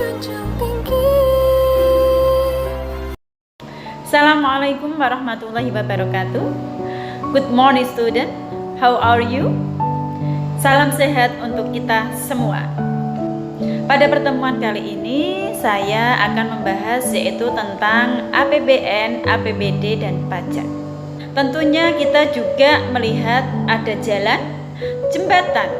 junjung tinggi. Assalamualaikum warahmatullahi wabarakatuh. Good morning student, how are you? Salam sehat untuk kita semua. Pada pertemuan kali ini saya akan membahas yaitu tentang APBN, APBD dan pajak. Tentunya kita juga melihat ada jalan, jembatan,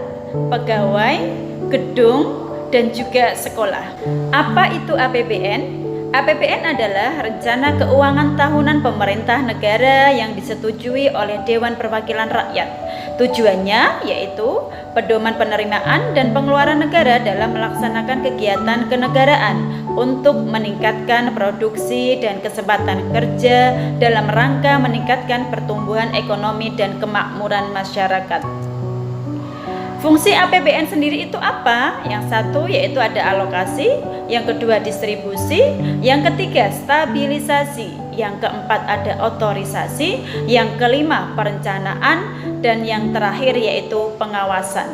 pegawai, gedung, dan juga sekolah. Apa itu APBN? APBN adalah rencana keuangan tahunan pemerintah negara yang disetujui oleh Dewan Perwakilan Rakyat. Tujuannya yaitu pedoman penerimaan dan pengeluaran negara dalam melaksanakan kegiatan kenegaraan untuk meningkatkan produksi dan kesempatan kerja dalam rangka meningkatkan pertumbuhan ekonomi dan kemakmuran masyarakat. Fungsi APBN sendiri itu apa? Yang satu yaitu ada alokasi, yang kedua distribusi, yang ketiga stabilisasi, yang keempat ada otorisasi, yang kelima perencanaan, dan yang terakhir yaitu pengawasan.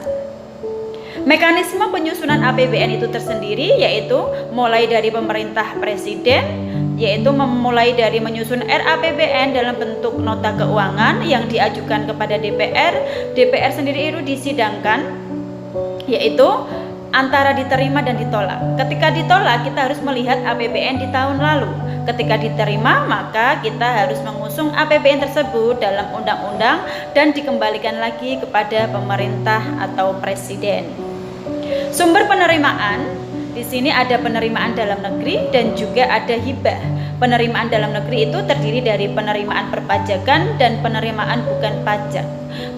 Mekanisme penyusunan APBN itu tersendiri yaitu mulai dari pemerintah presiden, yaitu memulai dari menyusun RAPBN dalam bentuk nota keuangan yang diajukan kepada DPR. DPR sendiri itu disidangkan, yaitu antara diterima dan ditolak. Ketika ditolak, kita harus melihat APBN di tahun lalu. Ketika diterima, maka kita harus mengusung APBN tersebut dalam undang-undang dan dikembalikan lagi kepada pemerintah atau presiden. Sumber penerimaan di sini ada penerimaan dalam negeri dan juga ada hibah. Penerimaan dalam negeri itu terdiri dari penerimaan perpajakan dan penerimaan bukan pajak.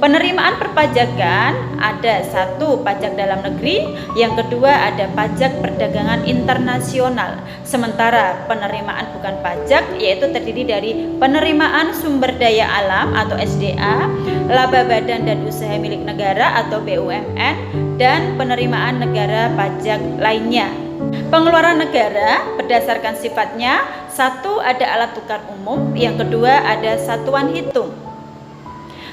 Penerimaan perpajakan ada satu pajak dalam negeri, yang kedua ada pajak perdagangan internasional. Sementara penerimaan bukan pajak yaitu terdiri dari penerimaan sumber daya alam atau SDA, laba badan dan usaha milik negara atau BUMN, dan penerimaan negara pajak lainnya. Pengeluaran negara berdasarkan sifatnya, satu ada alat tukar umum, yang kedua ada satuan hitung.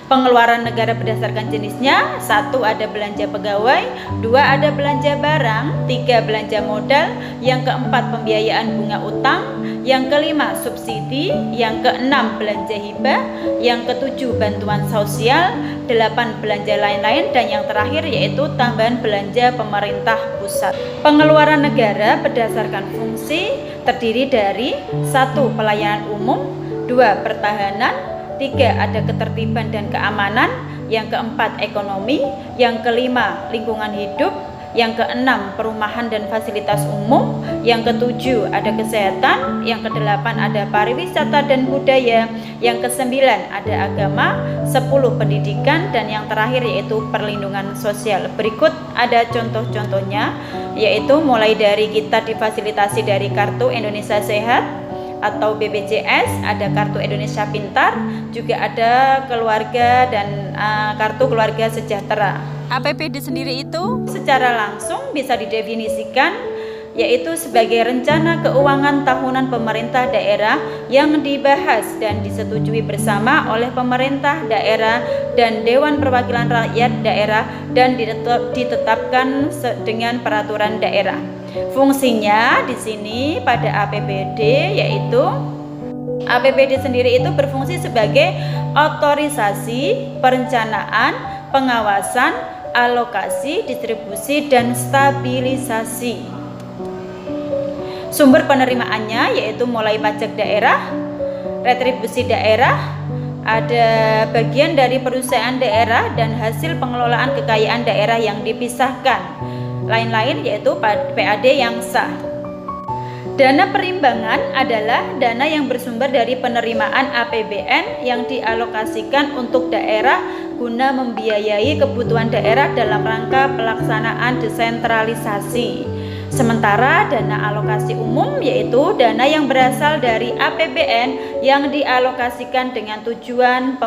Pengeluaran negara berdasarkan jenisnya, satu ada belanja pegawai, dua ada belanja barang, tiga belanja modal, yang keempat pembiayaan bunga utang, yang kelima subsidi, yang keenam belanja hibah, yang ketujuh bantuan sosial, delapan belanja lain-lain, dan yang terakhir yaitu tambahan belanja pemerintah pusat. Pengeluaran negara berdasarkan fungsi terdiri dari satu pelayanan umum, dua pertahanan, tiga ada ketertiban dan keamanan, yang keempat ekonomi, yang kelima lingkungan hidup, yang keenam perumahan dan fasilitas umum, yang ketujuh ada kesehatan, yang kedelapan ada pariwisata dan budaya, yang kesembilan ada agama, 10 pendidikan, dan yang terakhir yaitu perlindungan sosial. Berikut ada contoh-contohnya, yaitu mulai dari kita difasilitasi dari Kartu Indonesia Sehat atau BPJS, ada Kartu Indonesia Pintar, juga ada keluarga dan Kartu Keluarga Sejahtera. APBD sendiri itu secara langsung bisa didefinisikan yaitu sebagai rencana keuangan tahunan pemerintah daerah yang dibahas dan disetujui bersama oleh pemerintah daerah dan Dewan Perwakilan Rakyat daerah dan ditetapkan dengan peraturan daerah. Fungsinya di sini pada APBD yaitu APBD sendiri itu berfungsi sebagai otorisasi, perencanaan, pengawasan, alokasi, distribusi, dan stabilisasi. Sumber penerimaannya yaitu mulai pajak daerah, retribusi daerah, ada bagian dari perusahaan daerah dan hasil pengelolaan kekayaan daerah yang dipisahkan. Lain-lain yaitu PAD yang sah. Dana perimbangan adalah dana yang bersumber dari penerimaan APBN yang dialokasikan untuk daerah guna membiayai kebutuhan daerah dalam rangka pelaksanaan desentralisasi. Sementara dana alokasi umum yaitu dana yang berasal dari APBN yang dialokasikan dengan tujuan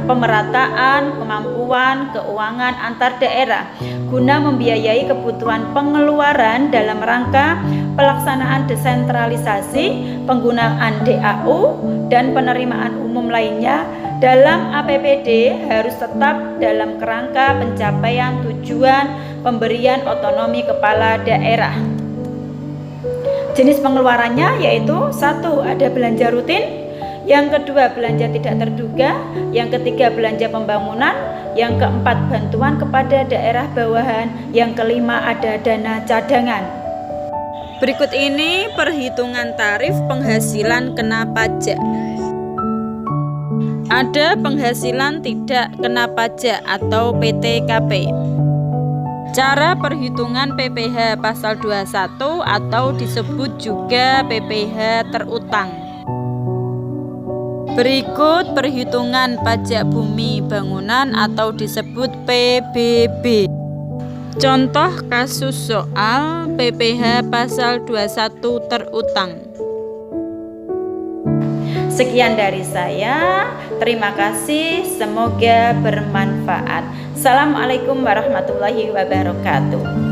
pemerataan kemampuan keuangan antar daerah guna membiayai kebutuhan pengeluaran dalam rangka pelaksanaan desentralisasi, penggunaan DAU, dan penerimaan umum lainnya dalam APBD harus tetap dalam kerangka pencapaian tujuan pemberian otonomi kepala daerah. Jenis pengeluarannya yaitu 1. Ada belanja rutin, yang kedua belanja tidak terduga, yang ketiga belanja pembangunan, yang keempat bantuan kepada daerah bawahan, yang kelima ada dana cadangan. Berikut ini perhitungan tarif penghasilan kena pajak. Ada penghasilan tidak kena pajak atau PTKP. Cara perhitungan PPh pasal 21 atau disebut juga PPh terutang. Berikut perhitungan pajak bumi bangunan atau disebut PBB. Contoh kasus soal PPh pasal 21 terutang. Sekian dari saya, terima kasih, semoga bermanfaat. Assalamualaikum warahmatullahi wabarakatuh.